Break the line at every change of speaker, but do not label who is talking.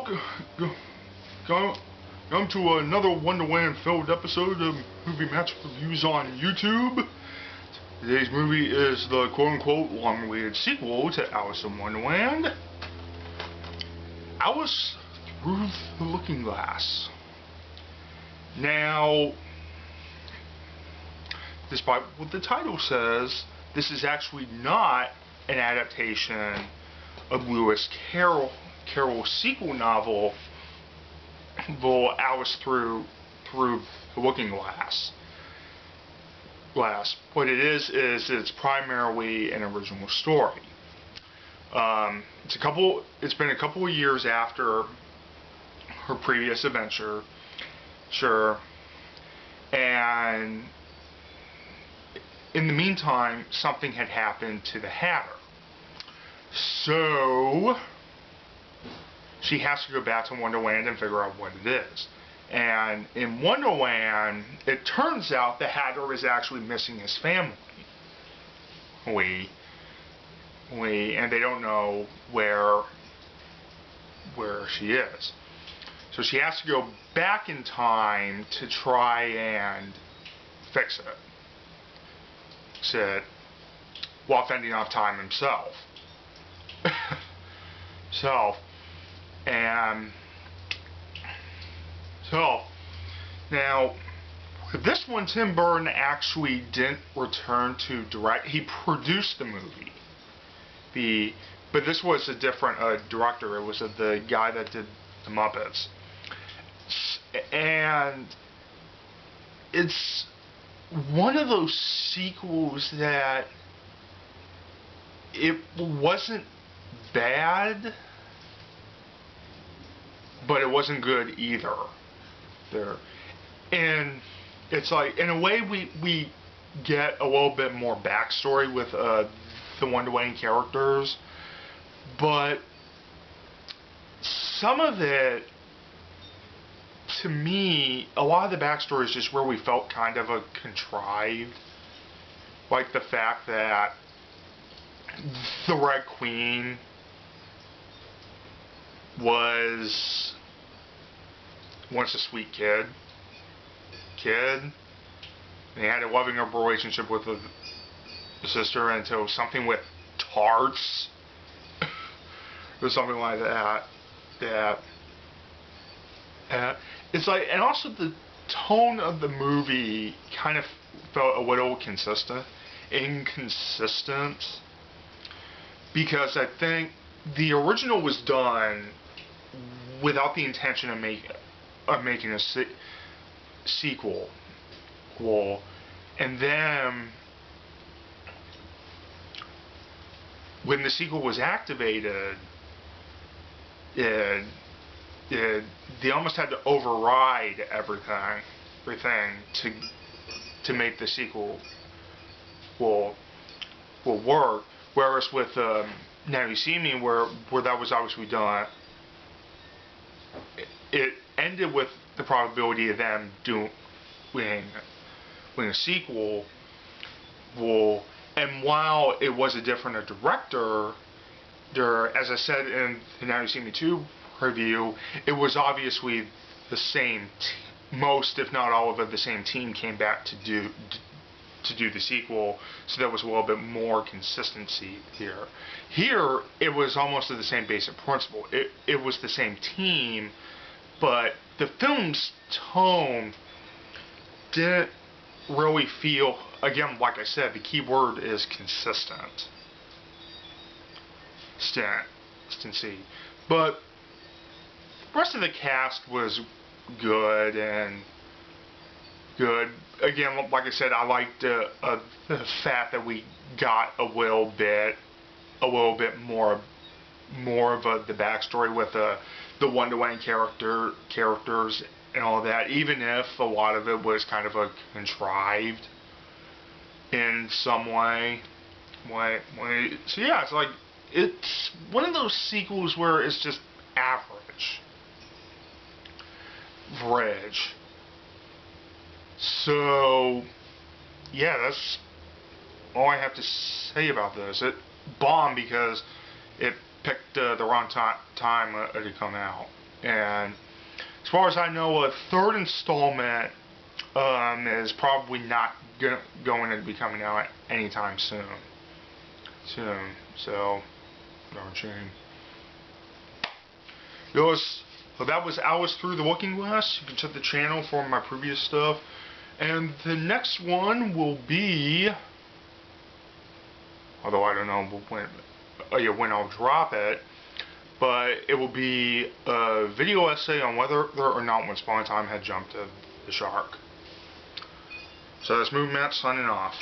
welcome to another Wonderland filled episode of Movie Match Reviews on YouTube. Today's movie is the quote-unquote long-awaited sequel to Alice in Wonderland, Alice Through the Looking Glass. Now, despite what the title says, this is actually not an adaptation of Lewis Carroll's sequel novel, Alice Through the Looking Glass. What it is it's primarily an original story. It's been a couple of years after her previous adventure, sure, and in the meantime, something had happened to the Hatter. So she has to go back to Wonderland and figure out what it is. And in Wonderland, it turns out the Hatter is actually missing his family. And they don't know where she is. So she has to go back in time to try and fix it while fending off time himself. Now, with this one, Tim Burton actually didn't return to direct. He produced the movie. But this was a different director. It was the guy that did the Muppets. And it's one of those sequels that it wasn't bad, but it wasn't good either. And it's like, in a way, we get a little bit more backstory with the Wonderland characters, but some of it, to me, a lot of the backstory is just where we felt kind of contrived. Like the fact that the Red Queen was once a sweet kid, and he had a loving relationship with the sister until something with tarts or something like that. It's like, and also the tone of the movie kind of felt a little inconsistent, because I think the original was done without the intention of making a sequel. And then when the sequel was activated, they almost had to override everything to make the sequel will work. Whereas with Now You See Me, where that was obviously done, it ended with the probability of them doing a sequel. And while it was a different director, as I said in the Now You See Me 2 review, it was obviously the same, most if not all of it, the same team came back to do the sequel, so there was a little bit more consistency here. Here, it was almost the same basic principle. It was the same team, but the film's tone didn't really feel, again, like I said, the key word is consistent. Consistency. But the rest of the cast was good. Again, like I said, I liked the fact that we got a little bit more of the backstory with the Wonderland characters and all that, even if a lot of it was kind of contrived in some way. So yeah, it's like, it's one of those sequels where it's just average. So yeah, that's all I have to say about this. It bombed because it picked the wrong time to come out. And as far as I know, a third installment is probably not going to be coming out anytime soon. So, darn shame. That was Alice Through the Looking Glass. You can check the channel for my previous stuff. And the next one will be, although I don't know when I'll drop it, but it will be a video essay on whether or not when Spawn Time had jumped the shark. So that's Movement signing off.